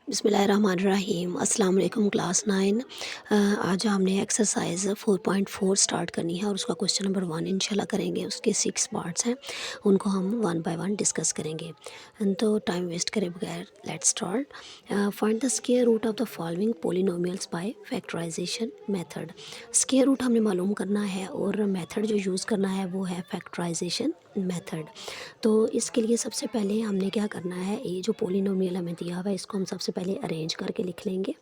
बिस्मिल्लाहिर्रहमानिर्रहीम। अस्सलाम वालेकुम क्लास 9। आज हमने एक्सरसाइज 4.4 स्टार्ट करनी है और उसका क्वेश्चन नंबर 1 इंशाल्लाह करेंगे। उसके 6 पार्ट्स हैं, उनको हम वन बाय वन डिस्कस करेंगे। तो टाइम वेस्ट करे बगैर let's start. Find the square root of the following polynomials by factorization method. Square root हमने मालूम करना है और मेथड जो यूज़ करना है वो है फैक्टराइजेशन मेथड। तो इसके लिए सबसे पहले हमने क्या करना है, ये जो पोलिनोमियल हमें दिया हुआ है इसको हम सबसे पहले अरेंज करके लिख लेंगे।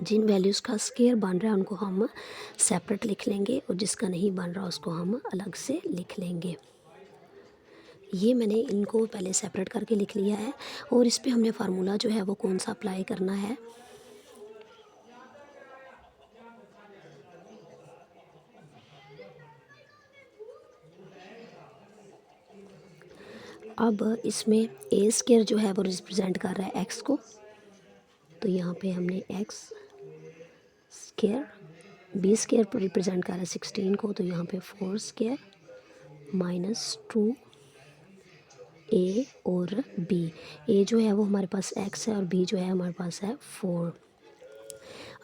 जिन वैल्यूज़ का स्क्वायर बन रहा है उनको हम सेपरेट लिख लेंगे और जिसका नहीं बन रहा उसको हम अलग से लिख लेंगे। ये मैंने इनको पहले सेपरेट करके लिख लिया है और इस पे हमने फार्मूला जो है वो कौन सा अप्लाई करना है। अब इसमें ए स्क्वायर जो है वो रिप्रेजेंट कर रहा है एक्स को, तो यहाँ पे हमने X square, B square represent कर रहा है 16 को, तो यहाँ पे 4 स्क्वायर -2 ए और बी। ए जो है वो हमारे पास एक्स है और बी जो है हमारे पास है 4।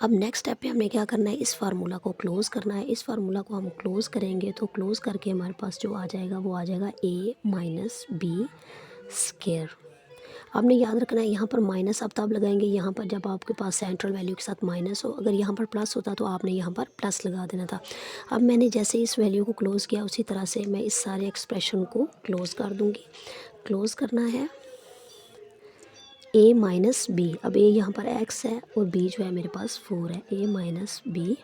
अब नेक्स्ट स्टेप पे हमने क्या करना है, इस फार्मूला को क्लोज़ करना है। इस फार्मूला को हम क्लोज़ करेंगे तो क्लोज़ करके हमारे पास जो आ जाएगा वो आ जाएगा ए माइनस बी स्क्वायर। आपने याद रखना है यहाँ पर माइनस आप तब लगाएंगे यहाँ पर जब आपके पास सेंट्रल वैल्यू के साथ माइनस हो। अगर यहाँ पर प्लस होता तो आपने यहाँ पर प्लस लगा देना था। अब मैंने जैसे इस वैल्यू को क्लोज़ किया उसी तरह से मैं इस सारे एक्सप्रेशन को क्लोज़ कर दूँगी। क्लोज़ करना है ए माइनस बी। अब ए यहाँ पर एक्स है और बी जो है मेरे पास 4 है, ए माइनस बी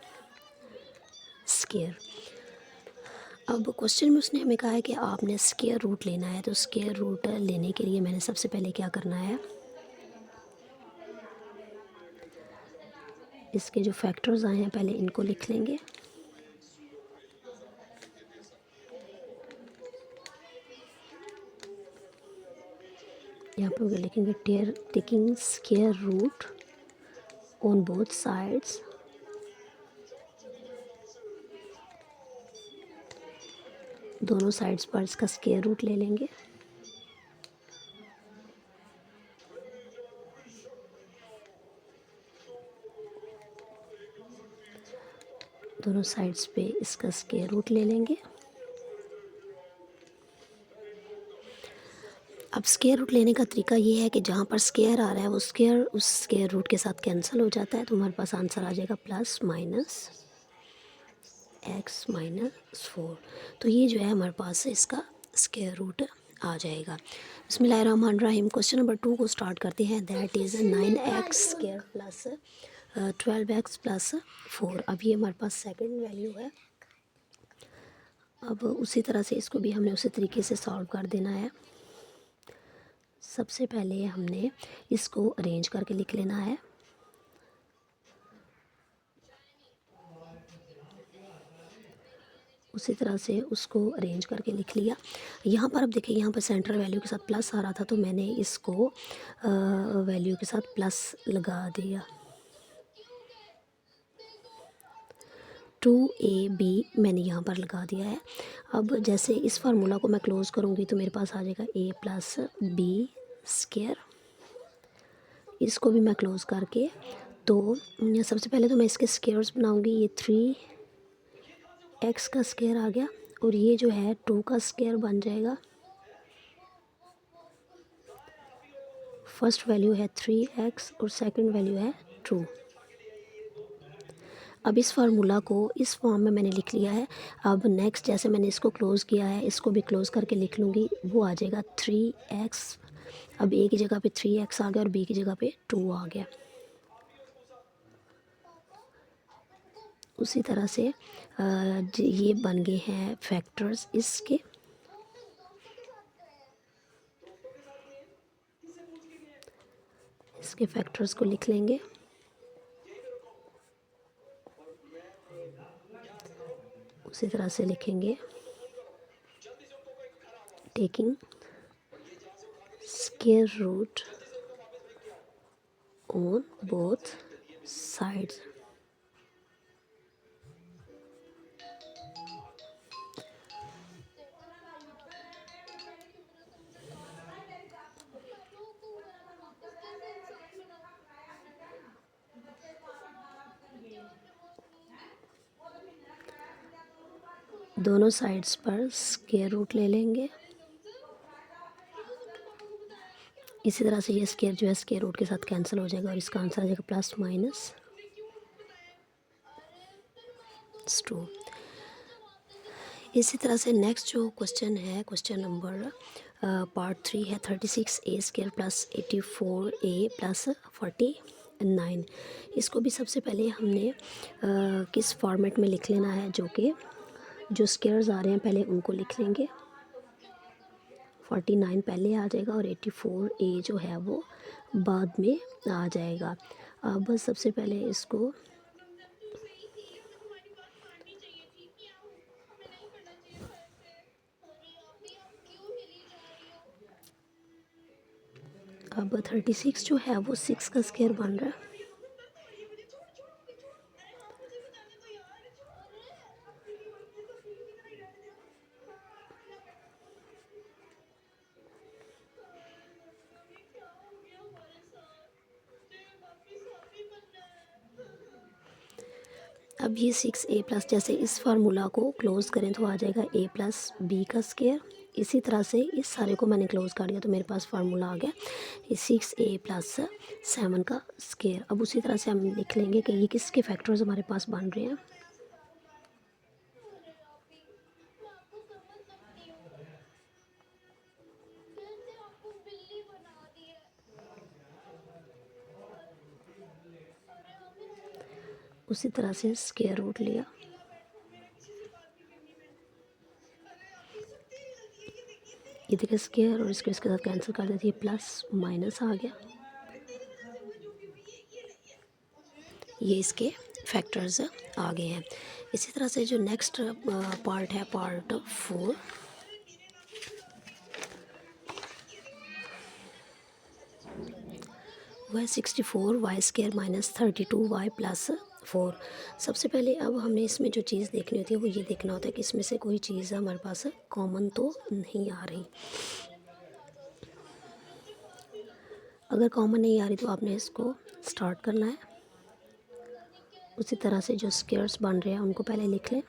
स्क्वायर। अब क्वेश्चन में उसने हमें कहा है कि आपने स्क्वायर रूट लेना है, तो स्क्वायर रूट लेने के लिए मैंने सबसे पहले क्या करना है, इसके जो फैक्टर्स आए हैं पहले इनको लिख लेंगे। यहाँ पर लिखेंगे taking square root on both sides, दोनों साइड्स पर इसका स्क्वायर रूट ले लेंगे। दोनों साइड्स पे इसका स्क्वायर रूट ले लेंगे। अब स्क्वायर रूट लेने का तरीका ये है कि जहाँ पर स्क्वायर आ रहा है वो स्क्वायर उस स्क्वायर रूट के साथ कैंसिल हो जाता है, तो हमारे पास आंसर आ जाएगा प्लस माइनस एक्स माइनस 4। तो ये जो है हमारे पास इसका स्क्वायर रूट आ जाएगा। बिस्मिल्लाहिर्रहमानिर्रहीम। क्वेश्चन नंबर 2 को स्टार्ट करते हैं। That is 9x square plus 12x plus 4। अब ये हमारे पास सेकंड वैल्यू है। अब उसी तरह से इसको भी हमने उसी तरीके से सॉल्व कर देना है। सबसे पहले हमने इसको अरेंज करके लिख लेना है। उसी तरह से उसको अरेंज करके लिख लिया। यहाँ पर अब देखिए यहाँ पर सेंट्रल वैल्यू के साथ प्लस आ रहा था, तो मैंने इसको वैल्यू के साथ प्लस लगा दिया। 2ab मैंने यहाँ पर लगा दिया है। अब जैसे इस फार्मूला को मैं क्लोज़ करूँगी तो मेरे पास आ जाएगा a प्लस बी स्क्वायर। इसको भी मैं क्लोज़ करके, तो सबसे पहले तो मैं इसके स्क्वायर्स बनाऊँगी। ये 3x का स्क्वायर आ गया और ये जो है 2 का स्क्वायर बन जाएगा। फर्स्ट वैल्यू है 3x और सेकंड वैल्यू है 2। अब इस फार्मूला को इस फॉर्म में मैंने लिख लिया है। अब नेक्स्ट जैसे मैंने इसको क्लोज़ किया है, इसको भी क्लोज़ करके लिख लूँगी। वो आ जाएगा 3x। अब ए की जगह पे 3x आ गया और बी की जगह पे 2 आ गया। उसी तरह से ये बन गए हैं फैक्टर्स इसके। इसके फैक्टर्स को लिख लेंगे। उसी तरह से लिखेंगे taking square root on both sides. दोनों साइड्स पर स्क्वायर रूट ले लेंगे। इसी तरह से ये स्क्वायर जो है स्क्वायर रूट के साथ कैंसिल हो जाएगा और इसका आंसर आ जाएगा प्लस माइनस 2। इसी तरह से नेक्स्ट जो क्वेश्चन है, क्वेश्चन नंबर पार्ट 3 है 36a² प्लस 84a प्लस 49। इसको भी सबसे पहले हमने किस फॉर्मेट में लिख लेना है, जो कि जो स्क्वायर्स आ रहे हैं पहले उनको लिख लेंगे। 49 पहले आ जाएगा और 84a जो है वो बाद में आ जाएगा। अब सबसे पहले इसको अब 36 जो है वो 6 का स्क्वायर बन रहा है। अब ये 6a प्लस, जैसे इस फार्मूला को क्लोज़ करें तो आ जाएगा a प्लस बी का स्क्वायर। इसी तरह से इस सारे को मैंने क्लोज़ कर दिया तो मेरे पास फार्मूला आ गया 6a प्लस 7 का स्क्वायर। अब उसी तरह से हम लिख लेंगे कि ये किसके फैक्टर्स हमारे पास बन रहे हैं। उसी तरह से स्क्वायर रूट लिया, ये देखिए स्क्वायर और इसके साथ कैंसिल कर देती है, प्लस माइनस आ गया। ये इसके फैक्टर्स आ गए हैं। इसी तरह से जो नेक्स्ट पार्ट है पार्ट 4, वह 64y² माइनस 32y प्लस 4। सबसे पहले अब हमने इसमें जो चीज़ देखनी होती है वो ये देखना होता है कि इसमें से कोई चीज़ हमारे पास कॉमन तो नहीं आ रही। अगर कॉमन नहीं आ रही तो आपने इसको स्टार्ट करना है। उसी तरह से जो स्क्वायर्स बन रहे हैं उनको पहले लिख लें।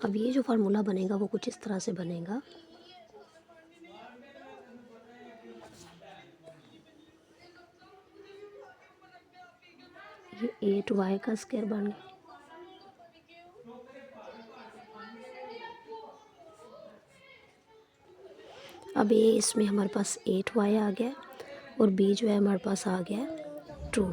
अब ये जो फार्मूला बनेगा वो कुछ इस तरह से बनेगा। ये 8y का स्क्वायर बन गया। अब ये इसमें हमारे पास 8y आ गया और b जो है हमारे पास आ गया 2।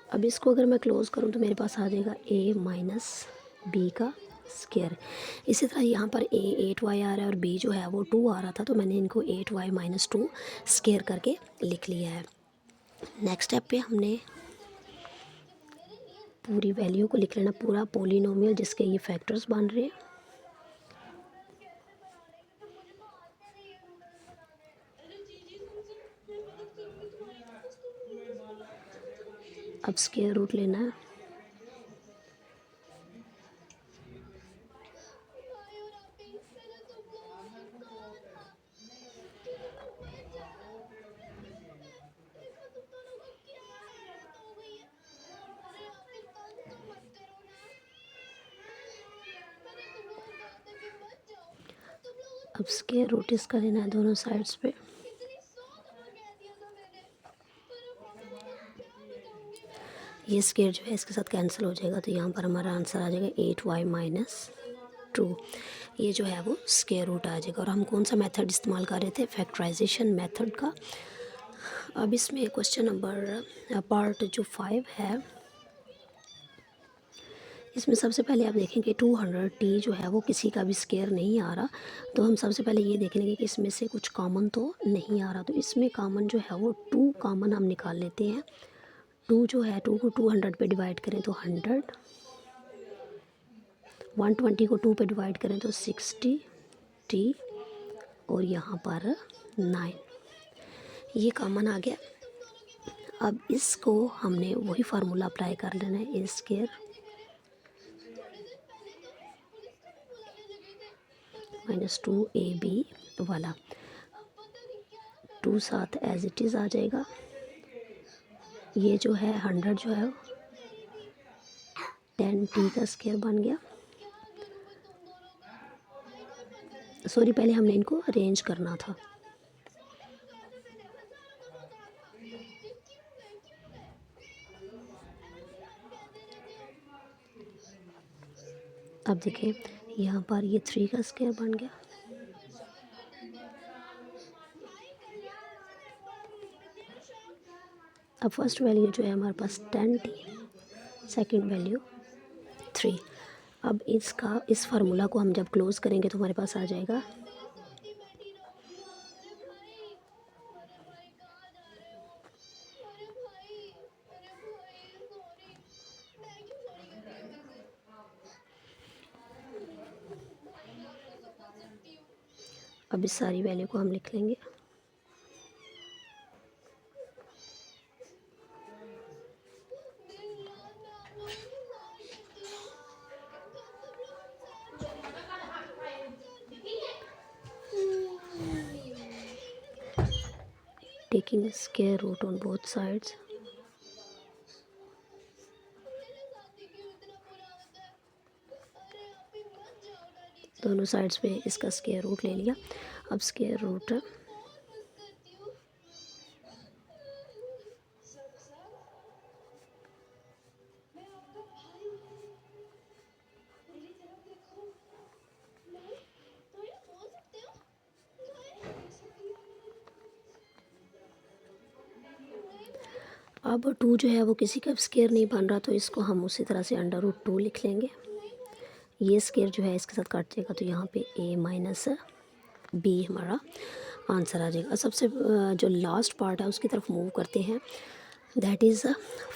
अब इसको अगर मैं क्लोज़ करूँ तो मेरे पास आ जाएगा a माइनस बी का स्क्वायर। इसी तरह यहाँ पर a 8y आ रहा है और b जो है वो 2 आ रहा था, तो मैंने इनको 8y माइनस 2 स्क्वायर करके लिख लिया है। नेक्स्ट स्टेप पे हमने पूरी वैल्यू को लिख लेना, पूरा पोलिनोमियल जिसके ये फैक्टर्स बन रहे हैं। अब स्क्वायर रूट लेना है। अब स्क्वायर रूट इसका लेना है दोनों साइड्स पे। ये स्क्वायर जो है इसके साथ कैंसिल हो जाएगा, तो यहाँ पर हमारा आंसर आ जाएगा 8y माइनस 2। ये जो है वो स्क्वायर रूट आ जाएगा। और हम कौन सा मेथड इस्तेमाल कर रहे थे, फैक्टराइजेशन मेथड का। अब इसमें क्वेश्चन नंबर पार्ट जो 5 है, इसमें सबसे पहले आप देखेंगे 200t जो है वो किसी का भी स्क्वायर नहीं आ रहा, तो हम सबसे पहले ये देख लेंगे कि इसमें से कुछ कॉमन तो नहीं आ रहा। तो इसमें कॉमन जो है वो 2 कॉमन हम निकाल लेते हैं। 2 जो है 2 को 200 पे डिवाइड करें तो 100, 120 को 2 पे डिवाइड करें तो 60t और यहाँ पर 9, ये कॉमन आ गया। अब इसको हमने वही फार्मूला अप्लाई कर लेना है, a स्क्वायर माइनस 2ab वाला 2 साथ एज इट इज़ आ जाएगा। ये जो है 100 जो है 10t का स्क्वायर बन गया। सॉरी, पहले हमने इनको अरेंज करना था। अब देखिए यहाँ पर ये 3 का स्क्वायर बन गया। अब फर्स्ट वैल्यू जो है हमारे पास 10t, सेकंड वैल्यू 3। अब इस फार्मूला को हम जब क्लोज़ करेंगे तो हमारे पास आ जाएगा अब इस सारी वैल्यू को हम लिख लेंगे। Taking square root on both sides, दोनों साइड्स पे इसका स्क्वायर रूट ले लिया। अब स्क्वायर रूट अब 2 जो है वो किसी का स्क्वायर नहीं बन रहा, तो इसको हम उसी तरह से √2 लिख लेंगे। ये स्क्वायर जो है इसके साथ काट जाएगा, तो यहाँ पे a माइनस b हमारा आंसर आ जाएगा। सबसे जो लास्ट पार्ट है उसकी तरफ मूव करते हैं, that is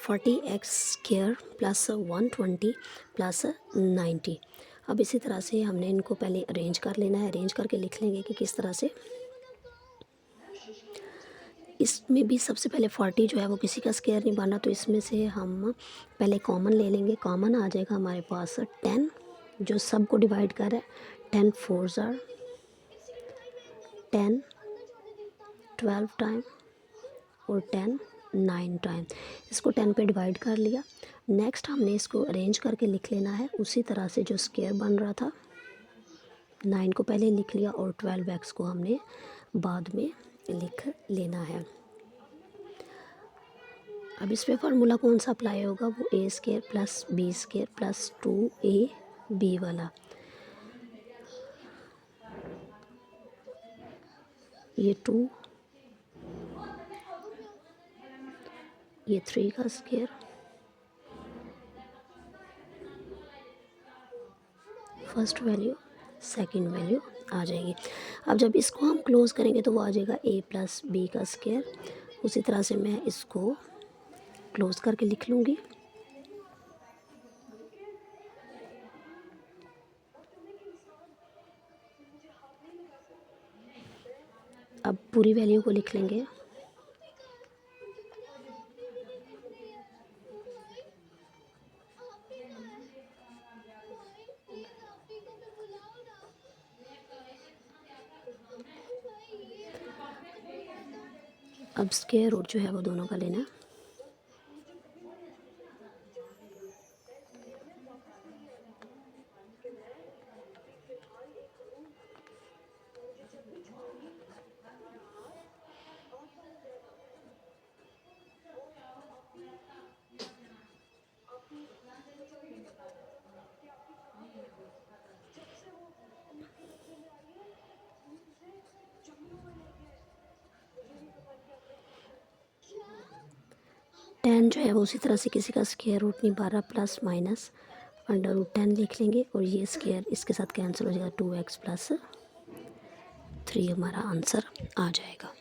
40x² plus 120 plus 90। अब इसी तरह से हमने इनको पहले अरेंज कर लेना है। अरेंज करके लिख लेंगे कि किस तरह से। इसमें भी सबसे पहले 40 जो है वो किसी का स्क्वायर नहीं बना, तो इसमें से हम पहले कॉमन ले लेंगे। कॉमन आ जाएगा हमारे पास 10 जो सब को डिवाइड कर रहा है। 10 4s are 10 12 टाइम और 10 9 टाइम। इसको 10 पे डिवाइड कर लिया। नेक्स्ट हमने इसको अरेंज करके लिख लेना है उसी तरह से जो स्क्वायर बन रहा था। 9 को पहले लिख लिया और 12x को हमने बाद में लिख लेना है। अब इस पे फार्मूला कौन सा अप्लाई होगा, वो a² plus b² plus 2ab वाला। ये 2, ये 3 का square, first value second value आ जाएगी। अब जब इसको हम क्लोज़ करेंगे तो वो आ जाएगा a प्लस b का स्क्वायर। उसी तरह से मैं इसको क्लोज़ करके लिख लूँगी। अब पूरी वैल्यू को लिख लेंगे। अब स्क्वायर रूट जो है वो दोनों का लेना। टेन जो है वो उसी तरह से किसी का स्क्वायर रूट नहीं पा रहा, प्लस माइनस √10 लिख लेंगे और ये स्क्वायर इसके साथ कैंसिल हो जाएगा। 2x प्लस 3 हमारा आंसर आ जाएगा।